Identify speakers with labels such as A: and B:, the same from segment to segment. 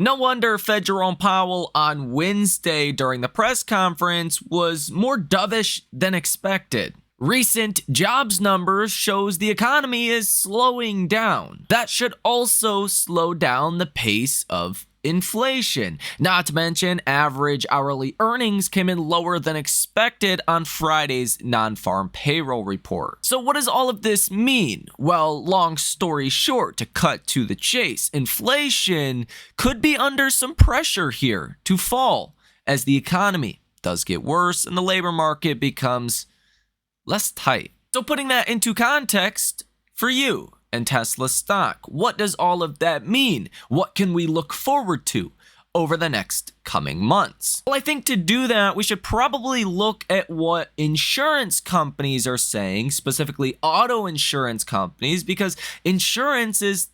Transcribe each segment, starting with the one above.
A: No wonder Fed Jerome Powell on Wednesday during the press conference was more dovish than expected. Recent jobs numbers shows the economy is slowing down. That should also slow down the pace of inflation. Not to mention, average hourly earnings came in lower than expected on Friday's non-farm payroll report. So what does all of this mean? Well, long story short, to cut to the chase, inflation could be under some pressure here to fall as the economy does get worse and the labor market becomes less tight. So putting that into context for you and Tesla stock, what does all of that mean? What can we look forward to over the next coming months? Well, I think to do that, we should probably look at what insurance companies are saying, specifically auto insurance companies, because insurance is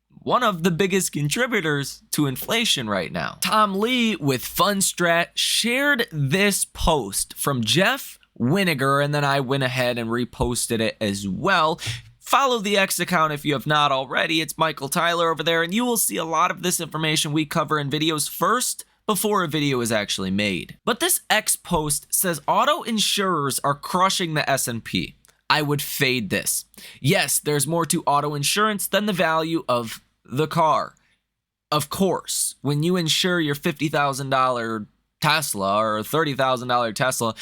A: one of the biggest contributors to inflation right now. Tom Lee with Fundstrat shared this post from Jeff Winiger, and then I went ahead and reposted it as well. Follow the X account if you have not already. It's Michael Tyler over there, and you will see a lot of this information we cover in videos first before a video is actually made. But this X post says auto insurers are crushing the S&P. I would fade this. Yes, there's more to auto insurance than the value of the car. Of course, when you insure your $50,000 Tesla or $30,000 Tesla,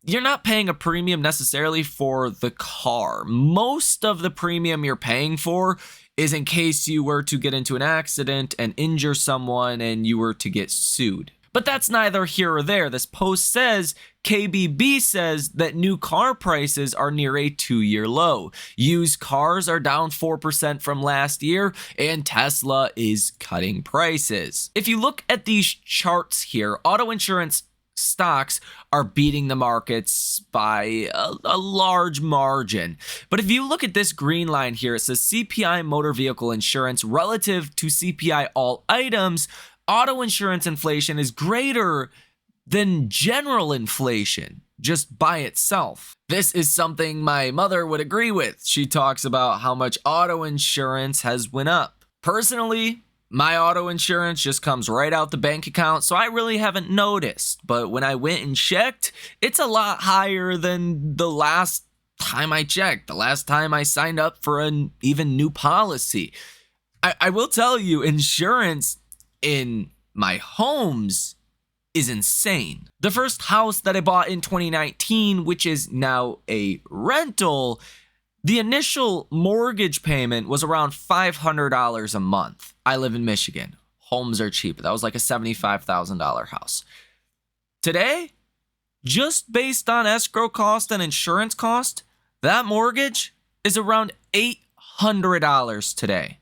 A: you're not paying a premium necessarily for the car. Most of the premium you're paying for is in case you were to get into an accident and injure someone and you were to get sued. But that's neither here or there. This post says KBB says that new car prices are near a 2-year low. Used cars are down 4% from last year, and Tesla is cutting prices. If you look at these charts here, auto insurance stocks are beating the markets by a large margin. But if you look at this green line here, it says CPI motor vehicle insurance relative to CPI all items. Auto insurance inflation is greater than general inflation just by itself. This is something my mother would agree with. She talks about how much auto insurance has went up. Personally, my auto insurance just comes right out the bank account, so I really haven't noticed. But when I went and checked, it's a lot higher than the last time I checked, the last time I signed up for an even new policy. I will tell you, insurance in my homes is insane. The first house that I bought in 2019, which is now a rental, the initial mortgage payment was around $500 a month. I live in Michigan. Homes are cheap. That was like a $75,000 house. Today, just based on escrow cost and insurance cost, that mortgage is around $800 today.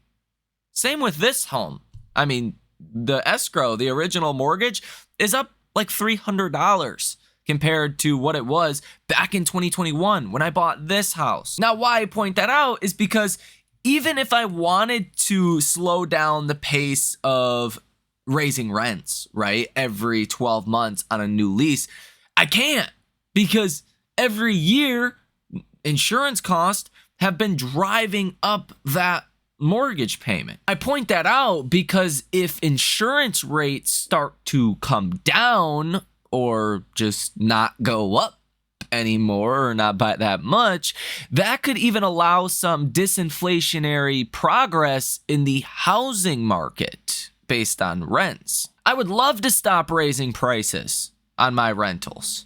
A: Same with this home. I mean, the escrow, the original mortgage, is up like $300 compared to what it was back in 2021 when I bought this house. Now, why I point that out is because even if I wanted to slow down the pace of raising rents, right, every 12 months on a new lease, I can't, because every year insurance costs have been driving up that mortgage payment. I point that out because if insurance rates start to come down or just not go up anymore or not by that much, that could even allow some disinflationary progress in the housing market based on rents. I would love to stop raising prices on my rentals.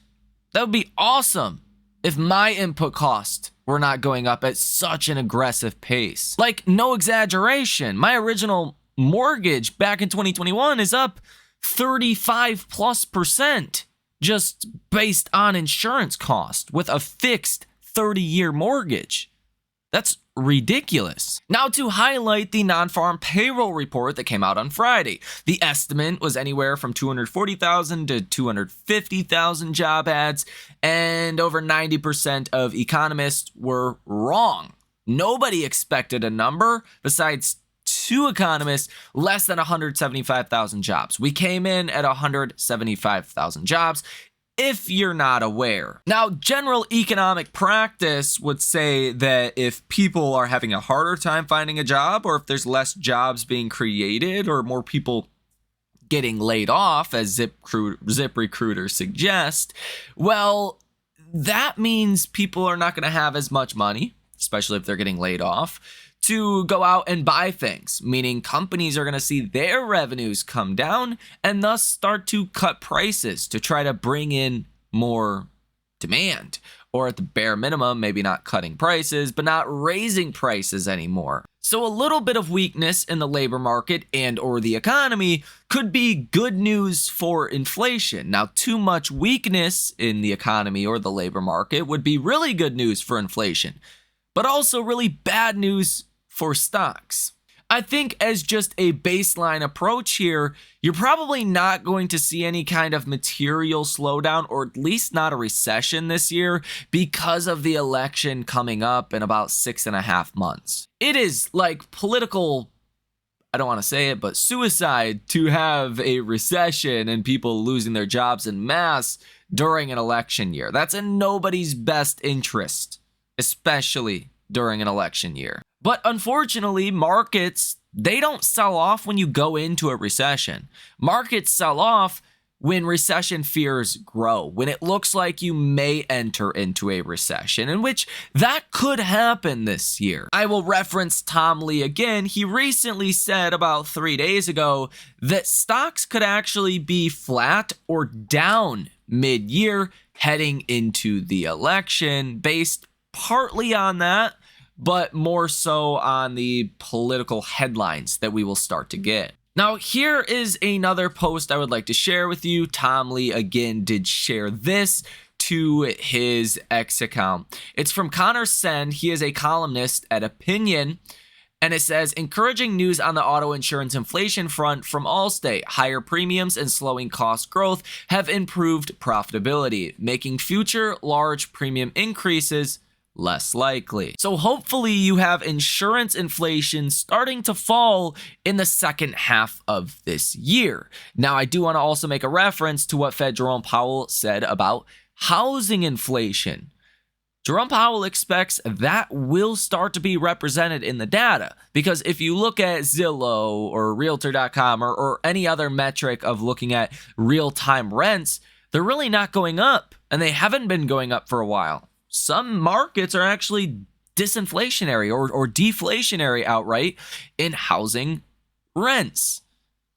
A: That would be awesome if my input cost were not going up at such an aggressive pace. Like, no exaggeration, my original mortgage back in 2021 is up 35+% just based on insurance cost with a fixed 30-year mortgage. That's ridiculous. Now, to highlight the non-farm payroll report that came out on Friday. The estimate was anywhere from 240,000 to 250,000 job ads, and over 90% of economists were wrong. Nobody expected a number besides two economists less than 175,000 jobs. We came in at 175,000 jobs, if you're not aware. Now, general economic practice would say that if people are having a harder time finding a job, or if there's less jobs being created, or more people getting laid off, as ZipRecruiter suggests, well, that means people are not going to have as much money, especially if they're getting laid off, to go out and buy things, meaning companies are going to see their revenues come down and thus start to cut prices to try to bring in more demand, or at the bare minimum, maybe not cutting prices, but not raising prices anymore. So a little bit of weakness in the labor market and or the economy could be good news for inflation. Now, too much weakness in the economy or the labor market would be really good news for inflation, but also really bad news for stocks. I think as just a baseline approach here, you're probably not going to see any kind of material slowdown, or at least not a recession this year, because of the election coming up in about 6.5 months. It is like political, I don't want to say it, but suicide to have a recession and people losing their jobs en masse during an election year. That's in nobody's best interest, especially during an election year. But unfortunately, markets, they don't sell off when you go into a recession. Markets sell off when recession fears grow, when it looks like you may enter into a recession, in which that could happen this year. I will reference Tom Lee again. He recently said about 3 days ago that stocks could actually be flat or down mid-year heading into the election, based partly on that, but more so on the political headlines that we will start to get. Now, here is another post I would like to share with you. Tom Lee, again, did share this to his X account. It's from Connor Send. He is a columnist at Opinion, and it says, encouraging news on the auto insurance inflation front from Allstate. Higher premiums and slowing cost growth have improved profitability, making future large premium increases less likely. So hopefully you have insurance inflation starting to fall in the second half of this year. Now, I do want to also make a reference to what Fed Jerome Powell said about housing inflation. Jerome Powell expects that will start to be represented in the data, because if you look at Zillow or Realtor.com or any other metric of looking at real-time rents, they're really not going up, and they haven't been going up for a while. Some markets are actually disinflationary or deflationary outright in housing rents.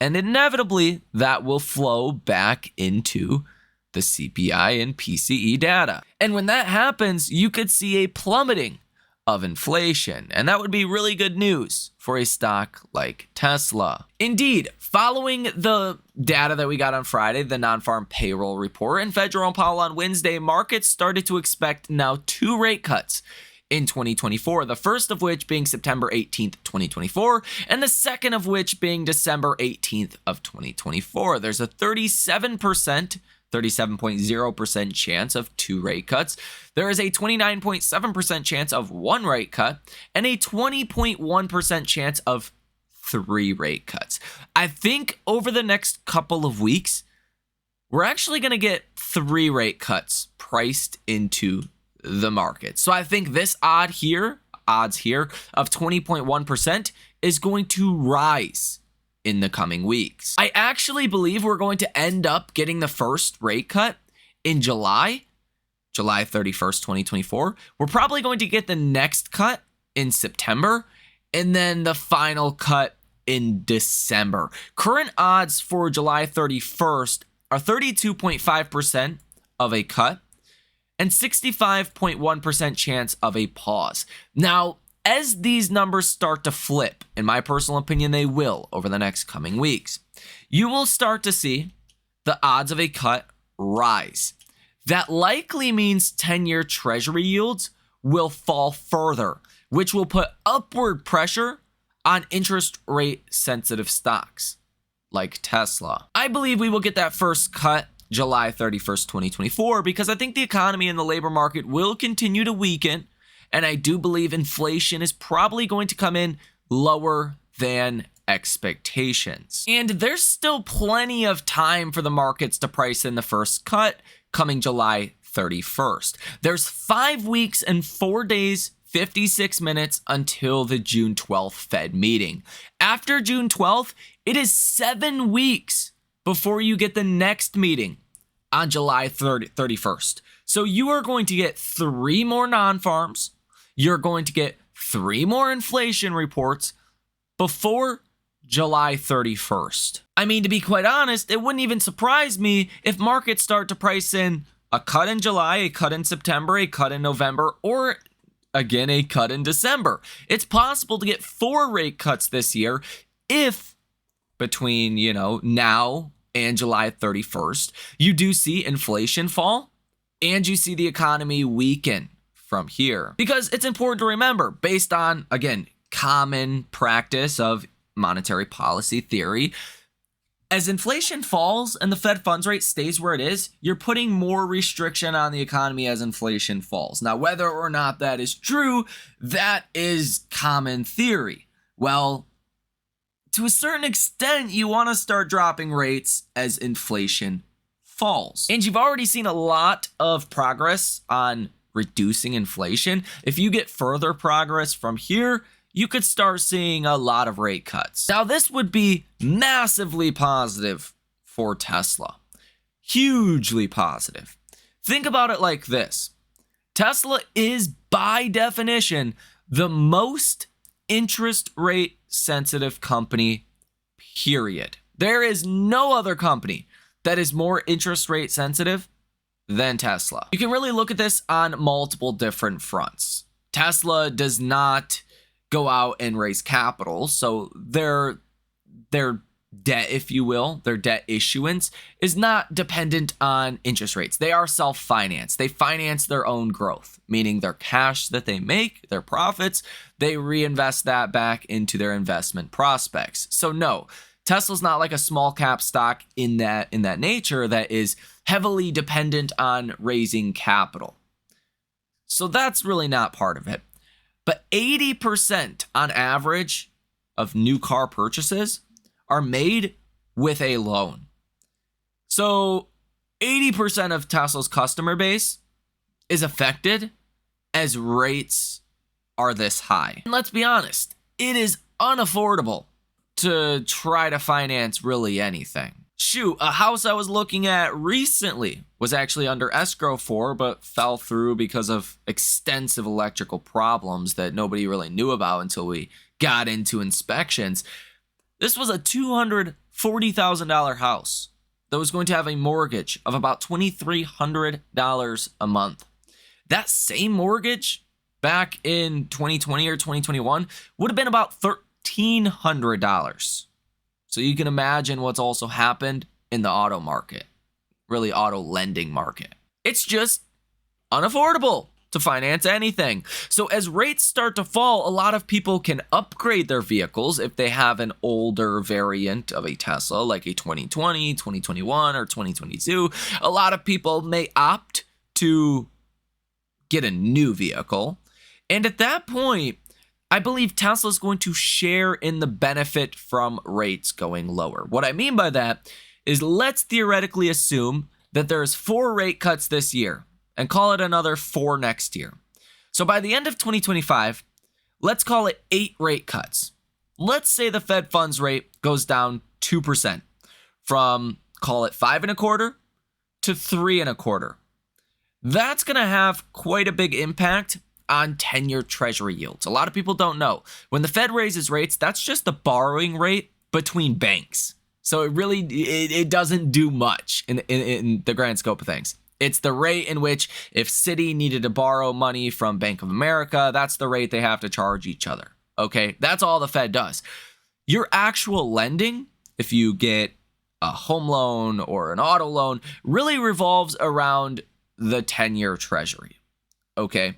A: And inevitably, that will flow back into the CPI and PCE data. And when that happens, you could see a plummeting of inflation. And that would be really good news for a stock like Tesla. Indeed, following the data that we got on Friday, the non-farm payroll report, and Fed Jerome Powell on Wednesday, markets started to expect now 2 rate cuts in 2024, the first of which being September 18th, 2024, and the second of which being December 18th of 2024. There's a 37.0% chance of 2 rate cuts. There is a 29.7% chance of 1 rate cut, and a 20.1% chance of 3 rate cuts. I think over the next couple of weeks, we're actually going to get 3 rate cuts priced into the market. So I think this odds here of 20.1% is going to rise in the coming weeks. I actually believe we're going to end up getting the first rate cut in July 31st, 2024. We're probably going to get the next cut in September, and then the final cut in December. Current odds for July 31st are 32.5% of a cut and 65.1% chance of a pause. Now, as these numbers start to flip, in my personal opinion, they will over the next coming weeks, you will start to see the odds of a cut rise. That likely means 10-year Treasury yields will fall further, which will put upward pressure on interest rate sensitive stocks like Tesla. I believe we will get that first cut July 31st, 2024, because I think the economy and the labor market will continue to weaken, and I do believe inflation is probably going to come in lower than expectations. And there's still plenty of time for the markets to price in the first cut coming July 31st. There's 5 weeks and 4 days, 56 minutes until the June 12th Fed meeting. After June 12th, it is 7 weeks before you get the next meeting on July 31st. So you are going to get 3 more non-farms. You're going to get 3 more inflation reports before July 31st. I mean, to be quite honest, it wouldn't even surprise me if markets start to price in a cut in July, a cut in September, a cut in November, or again, a cut in December. It's possible to get 4 rate cuts this year if between, now and July 31st, you do see inflation fall and you see the economy weaken from here. Because it's important to remember, based on, again, common practice of monetary policy theory, as inflation falls and the Fed funds rate stays where it is, you're putting more restriction on the economy as inflation falls. Now, whether or not that is true, that is common theory. Well, to a certain extent, you want to start dropping rates as inflation falls. And you've already seen a lot of progress on reducing inflation. If you get further progress from here, you could start seeing a lot of rate cuts. Now, this would be massively positive for Tesla. Hugely positive. Think about it like this. Tesla is, by definition, the most interest rate sensitive company, period. There is no other company that is more interest rate sensitive than Tesla. You can really look at this on multiple different fronts. Tesla does not go out and raise capital, so their debt, if you will, their debt issuance is not dependent on interest rates. They are self-financed. They finance their own growth, meaning their cash that they make, their profits, they reinvest that back into their investment prospects. So no, Tesla's not like a small cap stock in that nature that is heavily dependent on raising capital. So that's really not part of it. But 80% on average of new car purchases are made with a loan. So 80% of Tesla's customer base is affected as rates are this high. And let's be honest, it is unaffordable to try to finance really anything. Shoot, a house I was looking at recently was actually under escrow for, but fell through because of extensive electrical problems that nobody really knew about until we got into inspections. This was a $240,000 house that was going to have a mortgage of about $2,300 a month. That same mortgage back in 2020 or 2021 would have been about $1,300. So you can imagine what's also happened in the auto market, really auto lending market. It's just unaffordable to finance anything. So as rates start to fall, a lot of people can upgrade their vehicles if they have an older variant of a Tesla, like a 2020, 2021, or 2022. A lot of people may opt to get a new vehicle. And at that point, I believe Tesla is going to share in the benefit from rates going lower. What I mean by that is, let's theoretically assume that there's 4 rate cuts this year and call it another 4 next year. So by the end of 2025, let's call it 8 rate cuts. Let's say the Fed funds rate goes down 2% from, call it 5.25% to 3.25%. That's going to have quite a big impact on 10-year treasury yields. A lot of people don't know. When the Fed raises rates, that's just the borrowing rate between banks. So it doesn't do much in the grand scope of things. It's the rate in which if Citi needed to borrow money from Bank of America, that's the rate they have to charge each other. Okay, that's all the Fed does. Your actual lending, if you get a home loan or an auto loan, really revolves around the 10-year treasury. Okay.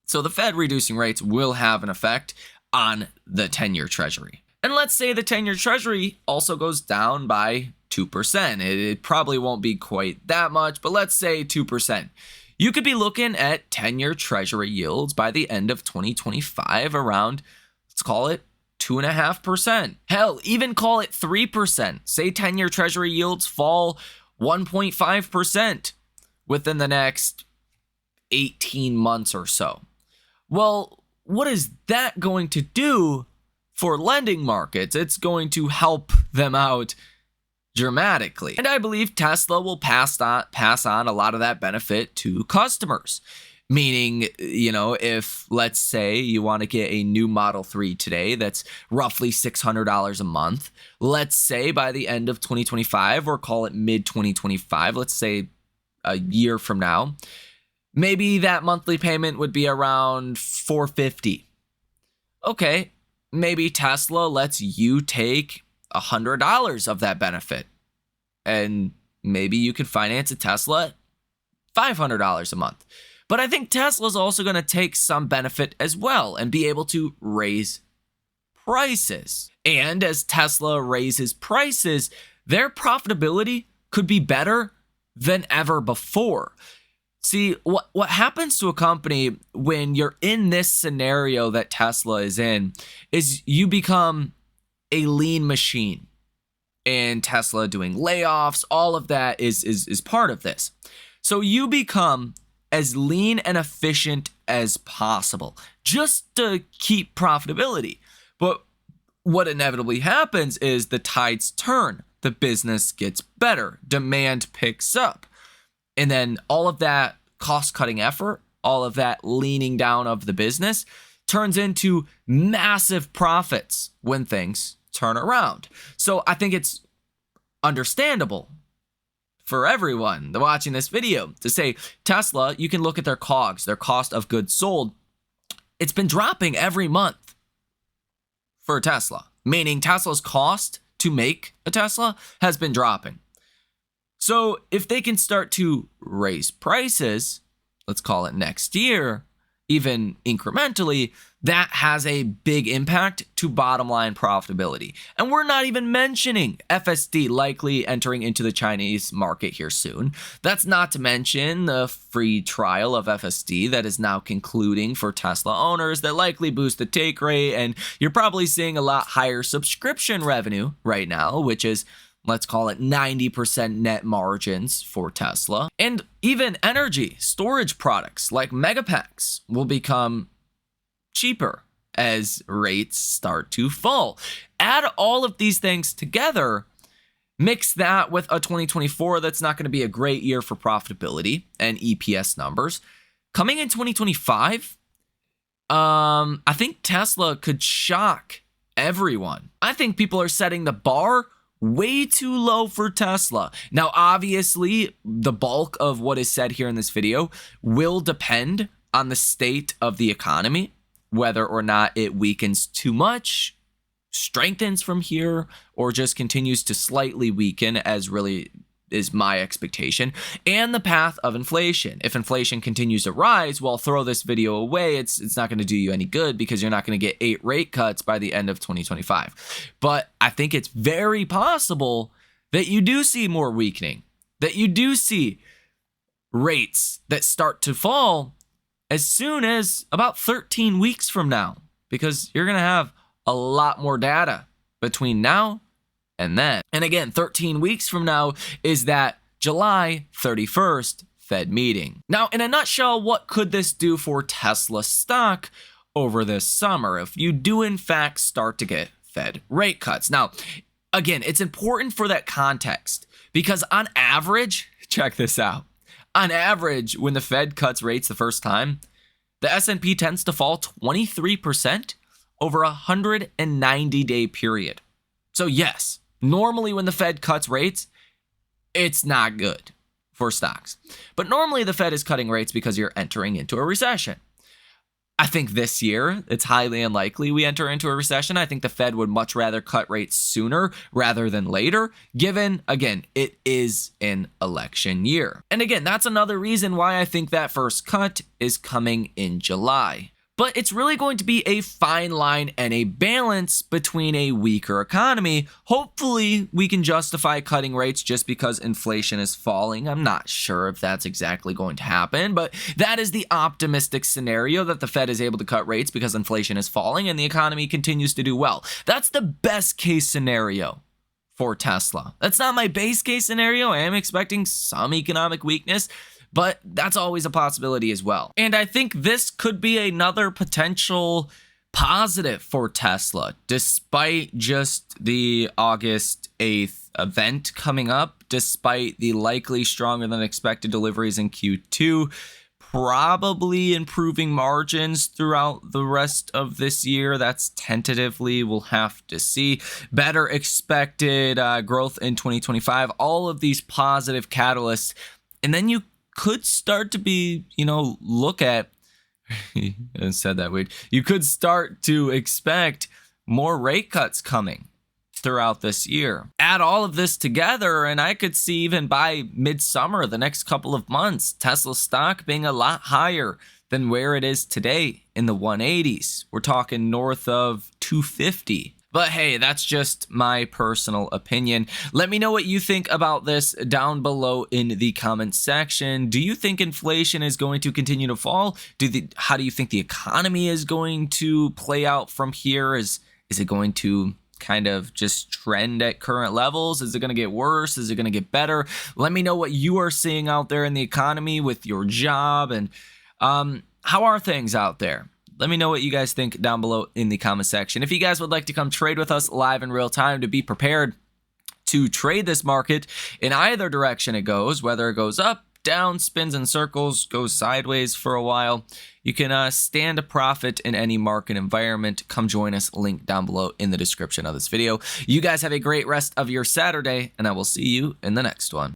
A: So the Fed reducing rates will have an effect on the 10-year treasury. And let's say the 10-year treasury also goes down by 2%. It probably won't be quite that much, but let's say 2%. You could be looking at 10-year treasury yields by the end of 2025 around, let's call it 2.5%. Hell, even call it 3%. Say 10-year treasury yields fall 1.5% within the next 18 months or so. Well, what is that going to do for lending markets? It's going to help them out dramatically. And I believe Tesla will pass on a lot of that benefit to customers. Meaning, if let's say you want to get a new Model 3 today that's roughly $600 a month, let's say by the end of 2025, or call it mid 2025, let's say a year from now, maybe that monthly payment would be around $450. Okay, maybe Tesla lets you take $100 of that benefit, and maybe you could finance a Tesla at $500 a month. But I think Tesla's also going to take some benefit as well and be able to raise prices. And as Tesla raises prices, their profitability could be better than ever before. See, what happens to a company when you're in this scenario that Tesla is in is you become a lean machine. And Tesla doing layoffs, all of that is part of this. So you become as lean and efficient as possible just to keep profitability. But what inevitably happens is the tides turn, the business gets better, demand picks up. And then all of that cost-cutting effort, all of that leaning down of the business turns into massive profits when things turn around. So I think it's understandable for everyone watching this video to say, Tesla, you can look at their COGS, their cost of goods sold. It's been dropping every month for Tesla, meaning Tesla's cost to make a Tesla has been dropping. So if they can start to raise prices, let's call it next year, even incrementally, that has a big impact to bottom line profitability. And we're not even mentioning FSD likely entering into the Chinese market here soon. That's not to mention the free trial of FSD that is now concluding for Tesla owners that likely boost the take rate. And you're probably seeing a lot higher subscription revenue right now, which is, let's call it 90% net margins for Tesla. And even energy storage products like Megapacks will become cheaper as rates start to fall. Add all of these things together, mix that with a 2024 that's not going to be a great year for profitability and EPS numbers. Coming in 2025, I think Tesla could shock everyone. I think people are setting the bar way too low for Tesla. Now, obviously, the bulk of what is said here in this video will depend on the state of the economy, whether or not it weakens too much, strengthens from here, or just continues to slightly weaken, as really is my expectation, and the path of inflation. If inflation continues to rise, well, throw this video away. It's not going to do you any good because you're not going to get 8 rate cuts by the end of 2025. But I think it's very possible that you do see more weakening, that you do see rates that start to fall as soon as about 13 weeks from now, because you're going to have a lot more data between now and then. And again, 13 weeks from now is that July 31st Fed meeting. Now, in a nutshell, what could this do for Tesla stock over this summer if you do in fact start to get Fed rate cuts? Now, again, it's important for that context because on average, check this out. On average, when the Fed cuts rates the first time, the S&P tends to fall 23% over a 190-day period. So yes, normally when the Fed cuts rates, it's not good for stocks. But normally the Fed is cutting rates because you're entering into a recession. I think this year, it's highly unlikely we enter into a recession. I think the Fed would much rather cut rates sooner rather than later, given, again, it is an election year. And again, that's another reason why I think that first cut is coming in July. But it's really going to be a fine line and a balance between a weaker economy. Hopefully, we can justify cutting rates just because inflation is falling. I'm not sure if that's exactly going to happen, but that is the optimistic scenario, that the Fed is able to cut rates because inflation is falling and the economy continues to do well. That's the best case scenario for Tesla. That's not my base case scenario. I am expecting some economic weakness, but that's always a possibility as well. And I think this could be another potential positive for Tesla, despite just the August 8th event coming up, despite the likely stronger than expected deliveries in Q2, probably improving margins throughout the rest of this year. That's tentatively, we'll have to see. Better expected growth in 2025, all of these positive catalysts. And then you could start to look at, I said that weird. You could start to expect more rate cuts coming throughout this year. Add all of this together, and I could see even by midsummer, the next couple of months, Tesla stock being a lot higher than where it is today in the 180s. We're talking north of 250. But hey, that's just my personal opinion. Let me know what you think about this down below in the comments section. Do you think inflation is going to continue to fall? How do you think the economy is going to play out from here? Is it going to kind of just trend at current levels? Is it going to get worse? Is it going to get better? Let me know what you are seeing out there in the economy with your job, and how are things out there? Let me know what you guys think down below in the comment section. If you guys would like to come trade with us live in real time to be prepared to trade this market in either direction it goes, whether it goes up, down, spins in circles, goes sideways for a while, you can stand a profit in any market environment. Come join us, link down below in the description of this video. You guys have a great rest of your Saturday, and I will see you in the next one.